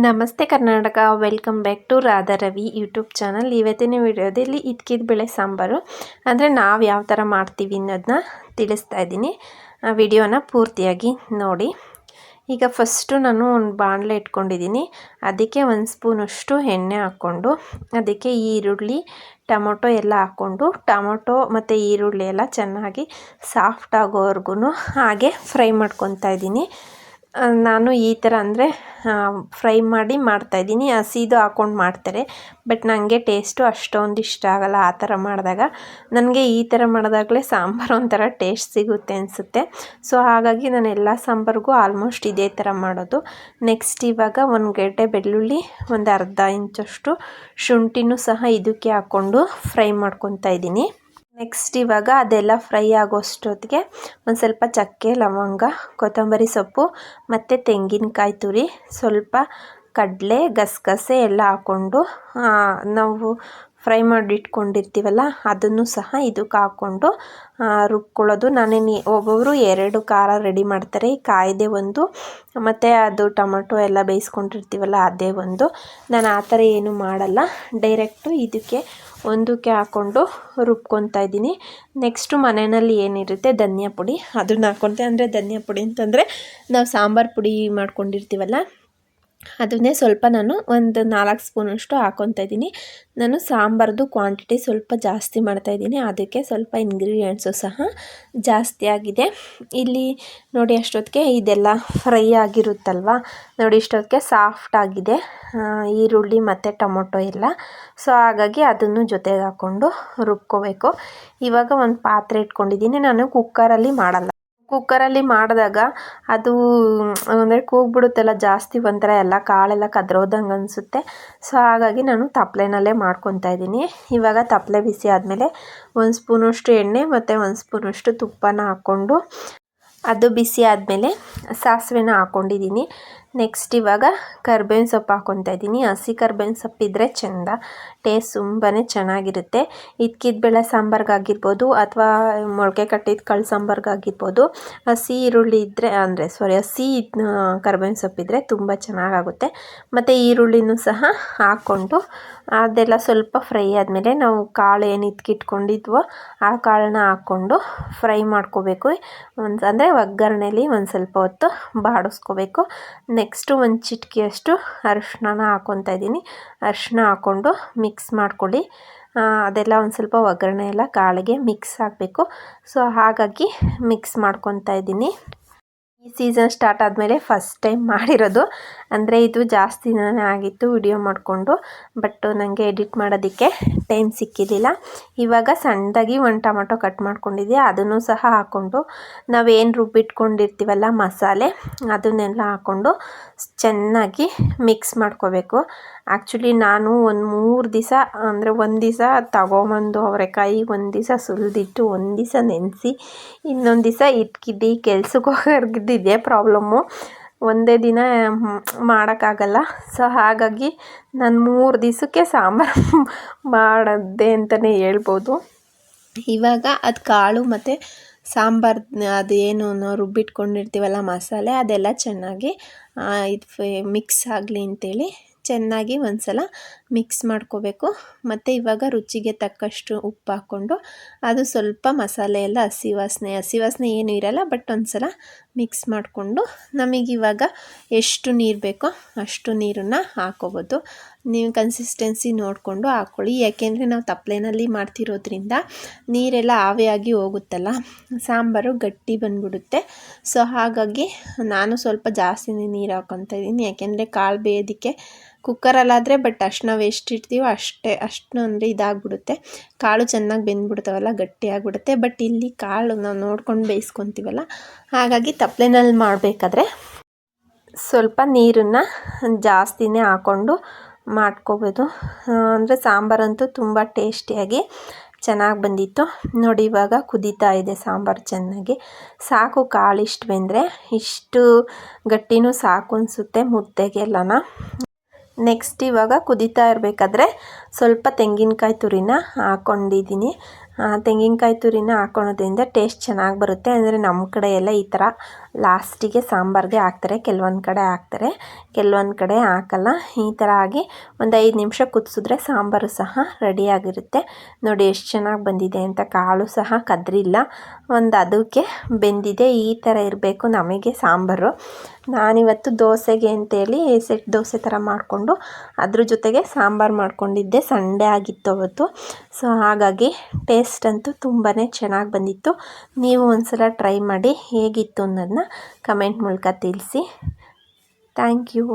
ನಮಸ್ತೆ Karnataka, welcome back to Radha Ravi YouTube channel. ಇವತ್ತಿನ ವಿಡಿಯೋದಲ್ಲಿ ಇದ್ಕಿದ ಬೇಳೆ ಸಾಂಬಾರು ಅಂದರೆ ನಾವು ಯಾವ ಥರ ಮಾಡ್ತೀವಿ ಅನ್ನೋದನ್ನ ತಿಳಿಸ್ತಾ ಇದ್ದೀನಿ. ಆ ವಿಡಿಯೋನ ಪೂರ್ತಿಯಾಗಿ ನೋಡಿ. ಈಗ ಫಸ್ಟು ನಾನು ಒಂದು ಬಾಣಲೆ ಇಟ್ಕೊಂಡಿದ್ದೀನಿ. ಅದಕ್ಕೆ 1 ಸ್ಪೂನಷ್ಟು ಎಣ್ಣೆ ಹಾಕ್ಕೊಂಡು ಅದಕ್ಕೆ ಈರುಳ್ಳಿ ಟೊಮೊಟೊ ಎಲ್ಲ ಹಾಕ್ಕೊಂಡು ಟೊಮೊಟೊ ಮತ್ತು ಈರುಳ್ಳಿ ಎಲ್ಲ ಚೆನ್ನಾಗಿ ಸಾಫ್ಟ್ ಆಗೋವರೆಗೂ ಹಾಗೆ ಫ್ರೈ ಮಾಡ್ಕೊತಾ ಇದ್ದೀನಿ. ನಾನು ಈ ಥರ ಅಂದರೆ ಫ್ರೈ ಮಾಡಿ ಮಾಡ್ತಾಯಿದ್ದೀನಿ. ಹಸಿದು ಹಾಕ್ಕೊಂಡು ಮಾಡ್ತಾರೆ, ಬಟ್ ನನಗೆ ಟೇಸ್ಟು ಅಷ್ಟೊಂದು ಇಷ್ಟ ಆಗಲ್ಲ ಆ ಥರ ಮಾಡಿದಾಗ. ನನಗೆ ಈ ಥರ ಮಾಡಿದಾಗಲೇ ಸಾಂಬಾರು ಒಂಥರ ಟೇಸ್ಟ್ ಸಿಗುತ್ತೆ ಅನಿಸುತ್ತೆ. ಸೊ ಹಾಗಾಗಿ ನಾನು ಎಲ್ಲ ಸಾಂಬಾರಿಗೂ ಆಲ್ಮೋಸ್ಟ್ ಇದೇ ಥರ ಮಾಡೋದು. ನೆಕ್ಸ್ಟ್ ಇವಾಗ 1 ಗೆಡ್ಡೆ ಬೆಳ್ಳುಳ್ಳಿ, ಒಂದು ಅರ್ಧ ಇಂಚಷ್ಟು ಶುಂಠಿನೂ ಸಹ ಇದಕ್ಕೆ ಹಾಕ್ಕೊಂಡು ಫ್ರೈ ಮಾಡ್ಕೊತಾ ಇದ್ದೀನಿ. ನೆಕ್ಸ್ಟ್ ಇವಾಗ ಅದೆಲ್ಲ ಫ್ರೈ ಆಗೋಷ್ಟೊತ್ತಿಗೆ ಒಂದು ಸ್ವಲ್ಪ ಚಕ್ಕೆ, ಲವಂಗ, ಕೊತ್ತಂಬರಿ ಸೊಪ್ಪು ಮತ್ತು ತೆಂಗಿನಕಾಯಿ ತುರಿ, ಸ್ವಲ್ಪ ಕಡಲೆ, ಗಸಗಸೆ ಎಲ್ಲ ಹಾಕ್ಕೊಂಡು ನಾವು ಫ್ರೈ ಮಾಡಿ ಇಟ್ಕೊಂಡಿರ್ತೀವಲ್ಲ ಅದನ್ನು ಸಹ ಇದಕ್ಕೆ ಹಾಕ್ಕೊಂಡು ರುಬ್ಕೊಳ್ಳೋದು. ಒಬ್ಬೊಬ್ಬರು 2 ಖಾರ ರೆಡಿ ಮಾಡ್ತಾರೆ, ಕಾಯ್ದೆ ಒಂದು ಮತ್ತು ಅದು ಟೊಮೊಟೊ ಎಲ್ಲ ಬೇಯಿಸ್ಕೊಂಡಿರ್ತೀವಲ್ಲ ಅದೇ ಒಂದು. ನಾನು ಆ ಥರ ಏನು ಮಾಡಲ್ಲ, ಡೈರೆಕ್ಟು ಇದಕ್ಕೆ ಒಂದಕ್ಕೆ ಹಾಕ್ಕೊಂಡು ರುಬ್ಕೊತಾ ಇದ್ದೀನಿ. ನೆಕ್ಸ್ಟು ಮನೆಯಲ್ಲಿ ಏನಿರುತ್ತೆ ಧನಿಯಾ ಪುಡಿ ಅದನ್ನು ಹಾಕ್ಕೊತೆ. ಅಂದರೆ ಧನಿಯಾ ಪುಡಿ ಅಂತಂದರೆ ನಾವು ಸಾಂಬಾರು ಪುಡಿ ಮಾಡ್ಕೊಂಡಿರ್ತೀವಲ್ಲ ಅದನ್ನೇ ಸ್ವಲ್ಪ ನಾನು ಒಂದು 4 ಸ್ಪೂನಷ್ಟು ಹಾಕ್ಕೊತಾ ಇದ್ದೀನಿ. ನಾನು ಸಾಂಬಾರ್ದು ಕ್ವಾಂಟಿಟಿ ಸ್ವಲ್ಪ ಜಾಸ್ತಿ ಮಾಡ್ತಾಯಿದ್ದೀನಿ, ಅದಕ್ಕೆ ಸ್ವಲ್ಪ ಇಂಗ್ರೀಡಿಯೆಂಟ್ಸು ಸಹ ಜಾಸ್ತಿ ಆಗಿದೆ. ಇಲ್ಲಿ ನೋಡಿ ಅಷ್ಟೊತ್ತಿಗೆ ಇದೆಲ್ಲ ಫ್ರೈ ಆಗಿರುತ್ತಲ್ವ, ನೋಡಿ ಇಷ್ಟೊತ್ತಿಗೆ ಸಾಫ್ಟ್ ಆಗಿದೆ ಈರುಳ್ಳಿ ಮತ್ತು ಟೊಮೊಟೊ ಎಲ್ಲ. ಸೊ ಹಾಗಾಗಿ ಅದನ್ನು ಜೊತೆಗೆ ಹಾಕ್ಕೊಂಡು ರುಬ್ಕೋಬೇಕು. ಇವಾಗ ಒಂದು ಪಾತ್ರೆ ಇಟ್ಕೊಂಡಿದ್ದೀನಿ. ನಾನು ಕುಕ್ಕರಲ್ಲಿ ಮಾಡಲ್ಲ. ಕುಕ್ಕರಲ್ಲಿ ಮಾಡಿದಾಗ ಅದು ಅಂದರೆ ಕೂಗ್ಬಿಡುತ್ತಲ್ಲ ಜಾಸ್ತಿ, ಒಂಥರ ಎಲ್ಲ ಕಾಳೆಲ್ಲ ಕದ್ರೋದಂಗೆ ಅನಿಸುತ್ತೆ. ಸೊ ಹಾಗಾಗಿ ನಾನು ತಪ್ಪಲೆನಲ್ಲೇ ಮಾಡ್ಕೊತಾ ಇದ್ದೀನಿ. ಇವಾಗ ತಪ್ಪಲೆ ಬಿಸಿ ಆದಮೇಲೆ 1 ಸ್ಪೂನಷ್ಟು ಎಣ್ಣೆ ಮತ್ತು 1 ಸ್ಪೂನಷ್ಟು ತುಪ್ಪನ ಹಾಕ್ಕೊಂಡು ಅದು ಬಿಸಿ ಆದಮೇಲೆ ಸಾಸಿವೆನ ಹಾಕ್ಕೊಂಡಿದ್ದೀನಿ. ನೆಕ್ಸ್ಟ್ ಇವಾಗ ಕರ್ಬೇವಿನ ಸೊಪ್ಪು ಹಾಕ್ಕೊತಾ ಇದ್ದೀನಿ. ಹಸಿ ಕರ್ಬೇವಿನ ಸೊಪ್ಪಿದ್ರೆ ಚೆಂದ, ಟೇಸ್ಟ್ ತುಂಬಾ ಚೆನ್ನಾಗಿರುತ್ತೆ. ಇದ್ಕಿದ ಬೇಳೆ ಸಾಂಬಾರ್ಗಾಗಿರ್ಬೋದು ಅಥವಾ ಮೊಳಕೆ ಕಟ್ಟಿದ ಕಾಳು ಸಾಂಬಾರ್ಗಾಗಿರ್ಬೋದು, ಹಸಿ ಈರುಳ್ಳಿ ಇದ್ದರೆ ಹಸಿ ಕರ್ಬೇವಿನ ಸೊಪ್ಪಿದ್ರೆ ತುಂಬ ಚೆನ್ನಾಗಾಗುತ್ತೆ. ಮತ್ತು ಈರುಳ್ಳಿನೂ ಸಹ ಹಾಕ್ಕೊಂಡು ಅದೆಲ್ಲ ಸ್ವಲ್ಪ ಫ್ರೈ ಆದಮೇಲೆ ನಾವು ಕಾಳು ಏನು ಇಟ್ಕೊಂಡಿದ್ವೋ ಆ ಕಾಳನ್ನ ಹಾಕ್ಕೊಂಡು ಫ್ರೈ ಮಾಡ್ಕೋಬೇಕು. ಅಂದರೆ ಒಗ್ಗರಣೆಲಿ ಒಂದು ಸ್ವಲ್ಪ ಹೊತ್ತು ಬಾಡಿಸ್ಕೋಬೇಕು. ನೆಕ್ಸ್ಟು ಒಂದು ಚಿಟಿಕೆಯಷ್ಟು ಅರಿಶಿನ ಹಾಕ್ಕೊತಾ ಇದ್ದೀನಿ. ಅರಿಶಿನ ಹಾಕ್ಕೊಂಡು ಮಿಕ್ಸ್ ಮಾಡ್ಕೊಳ್ಳಿ. ಅದೆಲ್ಲ ಒಂದು ಸ್ವಲ್ಪ ಒಗ್ಗರಣೆ ಎಲ್ಲ ಕಾಳಿಗೆ ಮಿಕ್ಸ್ ಆಗಬೇಕು. ಸೊ ಹಾಗಾಗಿ ಮಿಕ್ಸ್ ಮಾಡ್ಕೊತಾ ಇದ್ದೀನಿ. ಈ ಸೀಸನ್ ಸ್ಟಾರ್ಟ್ ಆದಮೇಲೆ ಫಸ್ಟ್ ಟೈಮ್ ಮಾಡಿರೋದು, ಅಂದರೆ ಇದು ಜಾಸ್ತಿ ದಿನನೇ ಆಗಿತ್ತು ವಿಡಿಯೋ ಮಾಡಿಕೊಂಡು, ಬಟ್ ನನಗೆ ಎಡಿಟ್ ಮಾಡೋದಕ್ಕೆ ಟೈಮ್ ಸಿಕ್ಕಿರಲಿಲ್ಲ. ಇವಾಗ ಸಣ್ಣದಾಗಿ 1 ಟೊಮೊಟೊ ಕಟ್ ಮಾಡ್ಕೊಂಡಿದ್ದೆ, ಅದನ್ನು ಸಹ ಹಾಕ್ಕೊಂಡು ನಾವೇನು ರುಬ್ಬಿಟ್ಕೊಂಡಿರ್ತೀವಲ್ಲ ಮಸಾಲೆ ಅದನ್ನೆಲ್ಲ ಹಾಕ್ಕೊಂಡು ಚೆನ್ನಾಗಿ ಮಿಕ್ಸ್ ಮಾಡ್ಕೋಬೇಕು. ಆ್ಯಕ್ಚುಲಿ ನಾನು ಒಂದು 3 ದಿವಸ ಅಂದರೆ ಒಂದು ದಿವಸ ತಗೊಂಬಂದು ಅವರೆಕಾಯಿ, ಒಂದು ದಿವಸ ಸುಲಿದಿಟ್ಟು, ಒಂದು ದಿವಸ ನೆನೆಸಿ, ಇನ್ನೊಂದು ದಿವಸ ಇಟ್ಕಿದ್ದು ಕೆಲ್ಸಕ್ಕೆ ಹೋಗೋರ್ಗಿದ್ದಿದೆ ಪ್ರಾಬ್ಲಮ್ಮು. ಒಂದೇ ದಿನ ಮಾಡೋಕ್ಕಾಗಲ್ಲ. ಸೊ ಹಾಗಾಗಿ ನಾನು 3 ದಿವಸಕ್ಕೆ ಸಾಂಬಾರು ಮಾಡಿದೆ ಅಂತಲೇ ಹೇಳ್ಬೋದು. ಇವಾಗ ಅದು ಕಾಳು ಮತ್ತು ಸಾಂಬಾರು ಅದು ಏನು ನಾವು ರುಬ್ಬಿಟ್ಕೊಂಡಿರ್ತೀವಲ್ಲ ಮಸಾಲೆ ಅದೆಲ್ಲ ಚೆನ್ನಾಗಿ ಮಿಕ್ಸ್ ಆಗಲಿ ಅಂತೇಳಿ ಚೆನ್ನಾಗಿ ಒಂದು ಸಲ ಮಿಕ್ಸ್ ಮಾಡ್ಕೋಬೇಕು. ಮತ್ತು ಇವಾಗ ರುಚಿಗೆ ತಕ್ಕಷ್ಟು ಉಪ್ಪು ಹಾಕ್ಕೊಂಡು ಅದು ಸ್ವಲ್ಪ ಮಸಾಲೆ ಎಲ್ಲ ಹಸಿ ವಾಸನೆ ಏನೂ ಇರಲ್ಲ, ಬಟ್ ಒಂದು ಸಲ ಮಿಕ್ಸ್ ಮಾಡಿಕೊಂಡು ನಮಗಿವಾಗ ಎಷ್ಟು ನೀರು ಬೇಕೋ ಅಷ್ಟು ನೀರನ್ನು ಹಾಕ್ಕೋಬೋದು. ನೀವು ಕನ್ಸಿಸ್ಟೆನ್ಸಿ ನೋಡಿಕೊಂಡು ಹಾಕ್ಕೊಳ್ಳಿ, ಯಾಕೆಂದರೆ ನಾವು ತಪ್ಪಲೆನಲ್ಲಿ ಮಾಡ್ತಿರೋದ್ರಿಂದ ನೀರೆಲ್ಲ ಆವಿಯಾಗಿ ಹೋಗುತ್ತಲ್ಲ, ಸಾಂಬಾರು ಗಟ್ಟಿ ಬಂದ್ಬಿಡುತ್ತೆ. ಸೊ ಹಾಗಾಗಿ ನಾನು ಸ್ವಲ್ಪ ಜಾಸ್ತಿನೇ ನೀರು ಹಾಕ್ಕೊತಾ ಇದ್ದೀನಿ, ಯಾಕೆಂದರೆ ಕಾಳು ಬೇಯೋದಕ್ಕೆ ಕುಕ್ಕರಲ್ಲಾದರೆ ಬಟ್ ಅಷ್ಟು ನಾವು ಎಷ್ಟು ಇಡ್ತೀವೋ ಅಷ್ಟು ಅಂದರೆ ಇದಾಗ್ಬಿಡುತ್ತೆ, ಕಾಳು ಚೆನ್ನಾಗಿ ಬೆಂದ್ಬಿಡ್ತಾವಲ್ಲ, ಗಟ್ಟಿ ಆಗಿಬಿಡುತ್ತೆ. ಬಟ್ ಇಲ್ಲಿ ಕಾಳು ನಾವು ನೋಡ್ಕೊಂಡು ಬೇಯಿಸ್ಕೊತೀವಲ್ಲ, ಹಾಗಾಗಿ ತಪ್ಪಲೆನಲ್ಲಿ ಮಾಡಬೇಕಾದ್ರೆ ಸ್ವಲ್ಪ ನೀರನ್ನು ಜಾಸ್ತಿನೇ ಹಾಕ್ಕೊಂಡು ಮಾಡ್ಕೋಬೋದು. ಅಂದರೆ ಸಾಂಬಾರಂತೂ ತುಂಬ ಟೇಸ್ಟಿಯಾಗಿ ಚೆನ್ನಾಗಿ ಬಂದಿತ್ತು. ನೋಡಿ ಇವಾಗ ಕುದೀತಾ ಇದೆ ಸಾಂಬಾರು ಚೆನ್ನಾಗಿ. ಸಾಕು, ಕಾಳು ಇಷ್ಟು ಬೆಂದರೆ, ಇಷ್ಟು ಗಟ್ಟಿನೂ ಸಾಕು ಅನಿಸುತ್ತೆ ಮುದ್ದೆಗೆಲ್ಲನ. ನೆಕ್ಸ್ಟ್ ಇವಾಗ ಕುದೀತಾ ಇರಬೇಕಾದ್ರೆ ಸ್ವಲ್ಪ ತೆಂಗಿನಕಾಯಿ ತುರಿನ ಹಾಕ್ಕೊಂಡಿದ್ದೀನಿ. ತೆಂಗಿನಕಾಯಿ ತುರಿನ ಹಾಕೊಳೋದ್ರಿಂದ ಟೇಸ್ಟ್ ಚೆನ್ನಾಗಿ ಬರುತ್ತೆ. ಅಂದರೆ ನಮ್ಮ ಕಡೆ ಎಲ್ಲ ಈ ಥರ ಲಾಸ್ಟಿಗೆ ಸಾಂಬಾರಿಗೆ ಹಾಕ್ತಾರೆ, ಕೆಲವೊಂದು ಕಡೆ ಹಾಕ್ತಾರೆ, ಕೆಲವೊಂದು ಕಡೆ ಹಾಕಲ್ಲ. ಈ ಥರ ಆಗಿ ಒಂದು 5 ನಿಮಿಷ ಕುದಿಸಿದ್ರೆ ಸಾಂಬಾರು ಸಹ ರೆಡಿಯಾಗಿರುತ್ತೆ. ನೋಡಿ ಎಷ್ಟು ಚೆನ್ನಾಗಿ ಬಂದಿದೆ ಅಂತ. ಕಾಳು ಸಹ ಕದ್ರಿಲ್ಲ, ಒಂದು ಅದಕ್ಕೆ ಬೆಂದಿದೆ. ಈ ಥರ ಇರಬೇಕು ನಮಗೆ ಸಾಂಬಾರು. ನಾನಿವತ್ತು ದೋಸೆಗೆ ಅಂತೇಳಿ ಸೆಟ್ ದೋಸೆ ಥರ ಮಾಡಿಕೊಂಡು ಅದ್ರ ಜೊತೆಗೆ ಸಾಂಬಾರು ಮಾಡ್ಕೊಂಡಿದ್ದೆ. ಸಂಡೇ ಆಗಿತ್ತು ಅವತ್ತು. ಸೊ ಹಾಗಾಗಿ ಟೇಸ್ಟ್ ಅಂತೂ ತುಂಬಾ ಚೆನ್ನಾಗಿ ಬಂದಿತ್ತು. ನೀವು ಒಂದ್ಸಲ ಟ್ರೈ ಮಾಡಿ ಹೇಗಿತ್ತು ಅನ್ನೋದನ್ನ ಕಮೆಂಟ್ ಮೂಲಕ ತಿಳಿಸಿ. Thank you.